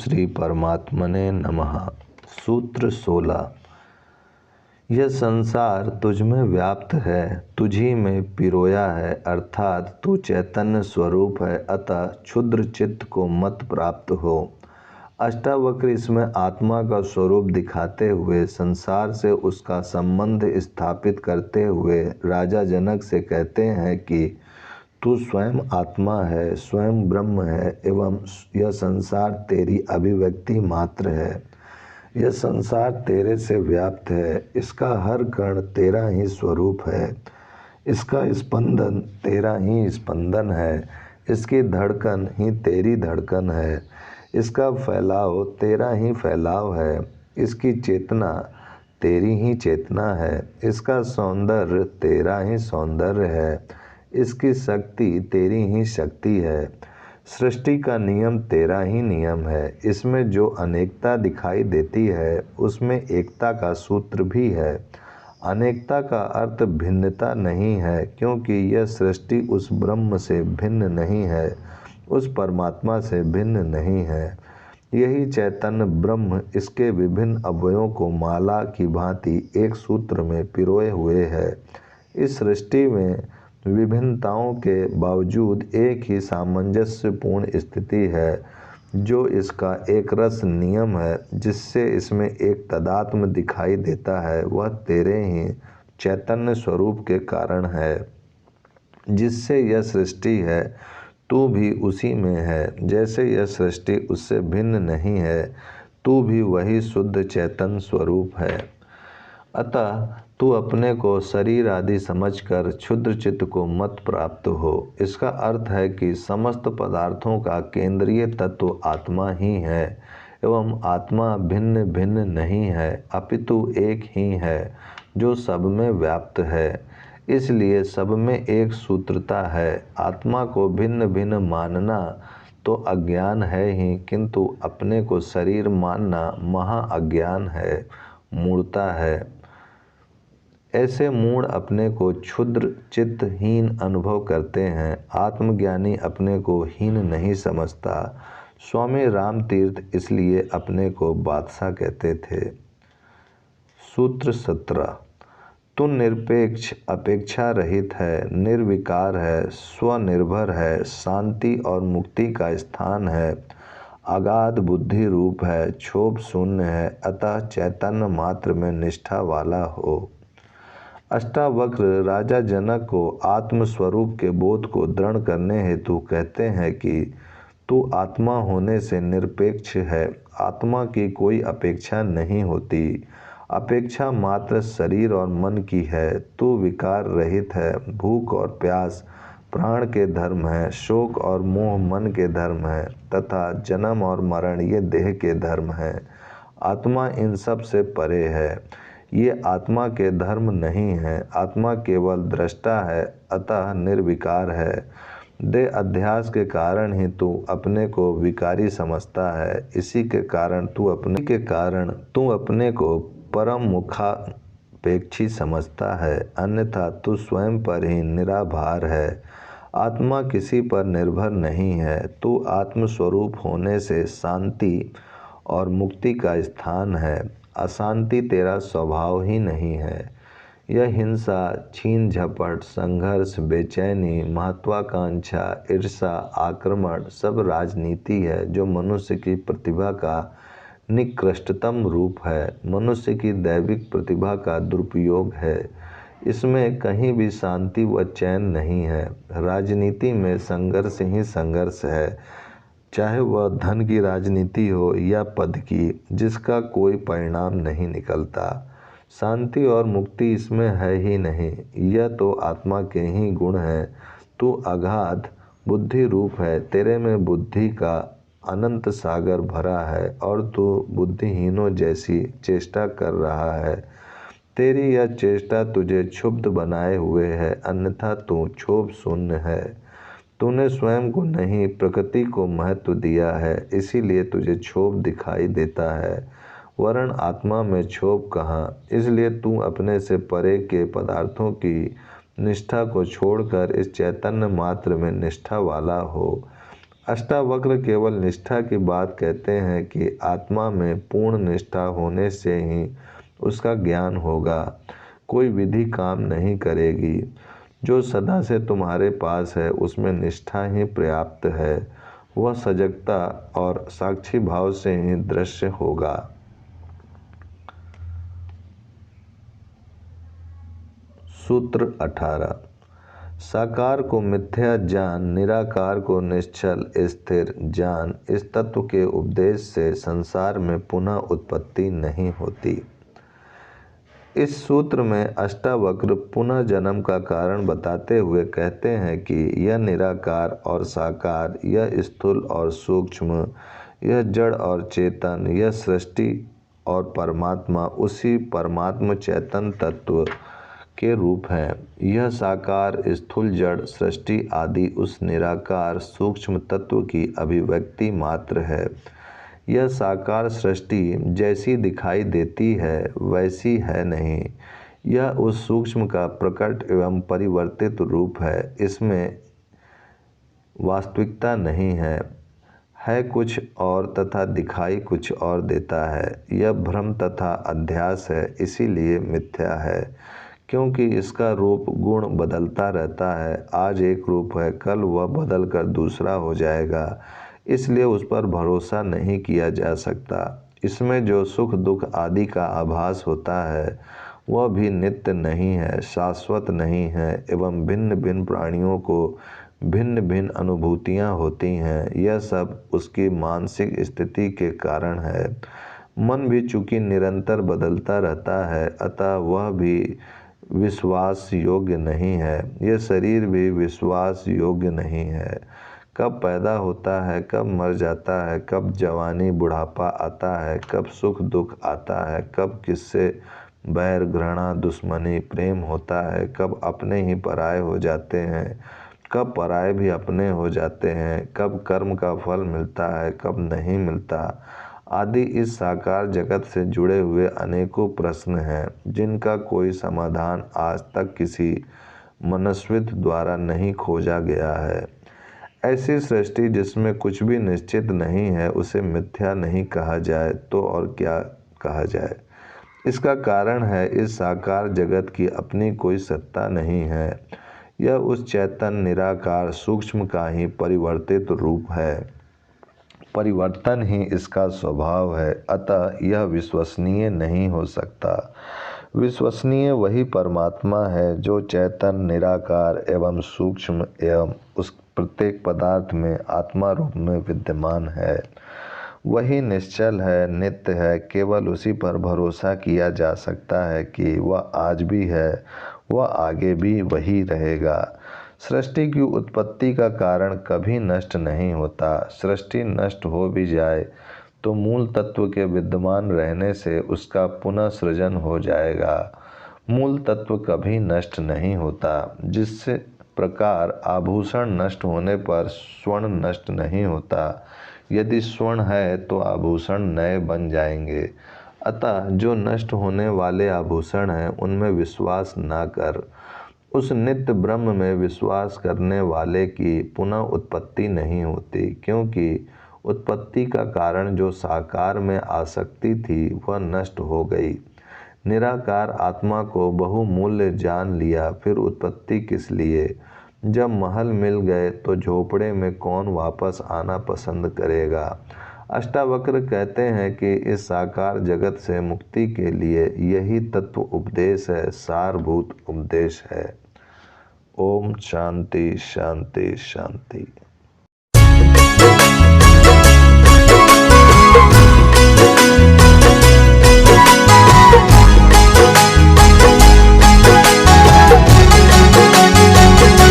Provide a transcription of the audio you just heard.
श्री परमात्मने नमः। सूत्र 16। यह संसार तुझ में व्याप्त है, तुझी में पिरोया है, अर्थात तू चैतन्य स्वरूप है, अतः क्षुद्र चित्त को मत प्राप्त हो। अष्टावक्र इसमें आत्मा का स्वरूप दिखाते हुए संसार से उसका संबंध स्थापित करते हुए राजा जनक से कहते हैं कि तू स्वयं आत्मा है, स्वयं ब्रह्म है एवं यह संसार तेरी अभिव्यक्ति मात्र है। यह संसार तेरे से व्याप्त है, इसका हर कण तेरा ही स्वरूप है, इसका स्पंदन तेरा ही स्पंदन है, इसकी धड़कन ही तेरी धड़कन है, इसका फैलाव तेरा ही फैलाव है, इसकी चेतना तेरी ही चेतना है, इसका सौंदर्य तेरा ही सौंदर्य है, इसकी शक्ति तेरी ही शक्ति है, सृष्टि का नियम तेरा ही नियम है। इसमें जो अनेकता दिखाई देती है उसमें एकता का सूत्र भी है। अनेकता का अर्थ भिन्नता नहीं है, क्योंकि यह सृष्टि उस ब्रह्म से भिन्न नहीं है, उस परमात्मा से भिन्न नहीं है। यही चैतन्य ब्रह्म इसके विभिन्न अवयवों को माला की भांति एक सूत्र में पिरोए हुए है। इस सृष्टि में विभिन्नताओं के बावजूद एक ही सामंजस्यपूर्ण स्थिति है, जो इसका एक रस नियम है, जिससे इसमें एक तदात्म दिखाई देता है। वह तेरे ही चैतन्य स्वरूप के कारण है, जिससे यह सृष्टि है, तू भी उसी में है। जैसे यह सृष्टि उससे भिन्न नहीं है, तू भी वही शुद्ध चैतन्य स्वरूप है। अतः तू अपने को शरीर आदि समझकर क्षुद्र चित्त को मत प्राप्त हो। इसका अर्थ है कि समस्त पदार्थों का केंद्रीय तत्व आत्मा ही है एवं आत्मा भिन्न भिन्न नहीं है, अपितु एक ही है जो सब में व्याप्त है। इसलिए सब में एक सूत्रता है। आत्मा को भिन्न भिन्न मानना तो अज्ञान है ही, किंतु अपने को शरीर मानना महा अज्ञान है, मूढ़ता है। ऐसे मूढ़ अपने को क्षुद्र चित्त हीन अनुभव करते हैं। आत्मज्ञानी अपने को हीन नहीं समझता। स्वामी रामतीर्थ इसलिए अपने को बादशाह कहते थे। सूत्र 17। तू निरपेक्ष, अपेक्षा रहित है, निर्विकार है, स्वनिर्भर है, शांति और मुक्ति का स्थान है, अगाध बुद्धि रूप है, क्षोभ शून्य है, अतः चैतन्य मात्र में निष्ठा वाला हो। अष्टावक्र राजा जनक को आत्मस्वरूप के बोध को दृढ़ करने हेतु कहते हैं कि तू आत्मा होने से निरपेक्ष है। आत्मा की कोई अपेक्षा नहीं होती, अपेक्षा मात्र शरीर और मन की है। तू विकार रहित है, भूख और प्यास प्राण के धर्म है, शोक और मोह मन के धर्म है, तथा जन्म और मरण ये देह के धर्म है। आत्मा इन सब से परे है, ये आत्मा के धर्म नहीं है। आत्मा केवल दृष्टा है, अतः निर्विकार है। देह अध्यास के कारण ही तू अपने को विकारी समझता है। इसी के कारण तू अपने को परम मुखापेक्षी समझता है, अन्यथा तू स्वयं पर ही निराभार है। आत्मा किसी पर निर्भर नहीं है। तू आत्मस्वरूप होने से शांति और मुक्ति का स्थान है। अशांति तेरा स्वभाव ही नहीं है। यह हिंसा, छीन झपट, संघर्ष, बेचैनी, महत्वाकांक्षा, ईर्षा, आक्रमण सब राजनीति है, जो मनुष्य की प्रतिभा का निकृष्टतम रूप है, मनुष्य की दैविक प्रतिभा का दुरुपयोग है। इसमें कहीं भी शांति व चैन नहीं है। राजनीति में संघर्ष ही संघर्ष है, चाहे वह धन की राजनीति हो या पद की, जिसका कोई परिणाम नहीं निकलता। शांति और मुक्ति इसमें है ही नहीं। यह तो आत्मा के ही गुण हैं। तू अगाध बुद्धि रूप है, तेरे में बुद्धि का अनंत सागर भरा है और तू बुद्धिहीनों जैसी चेष्टा कर रहा है। तेरी यह चेष्टा तुझे क्षुब्ध बनाए हुए है, अन्यथा तू क्षोभ शून्य है। तूने स्वयं को नहीं, प्रकृति को महत्व दिया है, इसीलिए तुझे क्षोभ दिखाई देता है, वरन आत्मा में क्षोभ कहाँ। इसलिए तू अपने से परे के पदार्थों की निष्ठा को छोड़कर इस चैतन्य मात्र में निष्ठा वाला हो। अष्टावक्र केवल निष्ठा की बात कहते हैं कि आत्मा में पूर्ण निष्ठा होने से ही उसका ज्ञान होगा, कोई विधि काम नहीं करेगी। जो सदा से तुम्हारे पास है उसमें निष्ठा ही पर्याप्त है, वह सजगता और साक्षी भाव से ही दृश्य होगा। सूत्र 18। साकार को मिथ्या जान, निराकार को निश्चल स्थिर जान। इस तत्व के उपदेश से संसार में पुनः उत्पत्ति नहीं होती। इस सूत्र में अष्टावक्र पुनः जन्म का कारण बताते हुए कहते हैं कि यह निराकार और साकार, यह स्थूल और सूक्ष्म, यह जड़ और चेतन, यह सृष्टि और परमात्मा उसी परमात्म चेतन तत्व के रूप हैं। यह साकार, स्थूल, जड़, सृष्टि आदि उस निराकार सूक्ष्म तत्व की अभिव्यक्ति मात्र है। यह साकार सृष्टि जैसी दिखाई देती है वैसी है नहीं, यह उस सूक्ष्म का प्रकट एवं परिवर्तित रूप है। इसमें वास्तविकता नहीं है कुछ और तथा दिखाई कुछ और देता है। यह भ्रम तथा अध्यास है, इसीलिए मिथ्या है, क्योंकि इसका रूप गुण बदलता रहता है। आज एक रूप है, कल वह बदल कर दूसरा हो जाएगा, इसलिए उस पर भरोसा नहीं किया जा सकता। इसमें जो सुख दुख आदि का आभास होता है वह भी नित्य नहीं है, शाश्वत नहीं है एवं भिन्न भिन्न प्राणियों को भिन्न भिन्न अनुभूतियाँ होती हैं। यह सब उसकी मानसिक स्थिति के कारण है। मन भी चूँकि निरंतर बदलता रहता है, अतः वह भी विश्वास योग्य नहीं है। यह शरीर भी विश्वास योग्य नहीं है। कब पैदा होता है, कब मर जाता है, कब जवानी बुढ़ापा आता है, कब सुख दुख आता है, कब किससे बैर घृणा दुश्मनी प्रेम होता है, कब अपने ही पराये हो जाते हैं, कब पराये भी अपने हो जाते हैं, कब कर्म का फल मिलता है, कब नहीं मिलता आदि इस साकार जगत से जुड़े हुए अनेकों प्रश्न हैं, जिनका कोई समाधान आज तक किसी मनस्वित द्वारा नहीं खोजा गया है। ऐसी सृष्टि जिसमें कुछ भी निश्चित नहीं है उसे मिथ्या नहीं कहा जाए तो और क्या कहा जाए। इसका कारण है इस साकार जगत की अपनी कोई सत्ता नहीं है। यह उस चैतन्य निराकार सूक्ष्म का ही परिवर्तित रूप है, परिवर्तन ही इसका स्वभाव है, अतः यह विश्वसनीय नहीं हो सकता। विश्वसनीय वही परमात्मा है जो चैतन्य निराकार एवं सूक्ष्म एवं उस प्रत्येक पदार्थ में आत्मा रूप में विद्यमान है। वही निश्चल है, नित्य है, केवल उसी पर भरोसा किया जा सकता है कि वह आज भी है, वह आगे भी वही रहेगा। सृष्टि की उत्पत्ति का कारण कभी नष्ट नहीं होता। सृष्टि नष्ट हो भी जाए तो मूल तत्व के विद्यमान रहने से उसका पुनः सृजन हो जाएगा। मूल तत्व कभी नष्ट नहीं होता। जिस प्रकार आभूषण नष्ट होने पर स्वर्ण नष्ट नहीं होता, यदि स्वर्ण है तो आभूषण नए बन जाएंगे। अतः जो नष्ट होने वाले आभूषण हैं उनमें विश्वास ना कर, उस नित्य ब्रह्म में विश्वास करने वाले की पुनः उत्पत्ति नहीं होती, क्योंकि उत्पत्ति का कारण जो साकार में आसक्ति थी वह नष्ट हो गई। निराकार आत्मा को बहुमूल्य जान लिया, फिर उत्पत्ति किस लिए? जब महल मिल गए तो झोपड़े में कौन वापस आना पसंद करेगा। अष्टावक्र कहते हैं कि इस साकार जगत से मुक्ति के लिए यही तत्व उपदेश है, सारभूत उपदेश है। ओम शांति शांति शांति।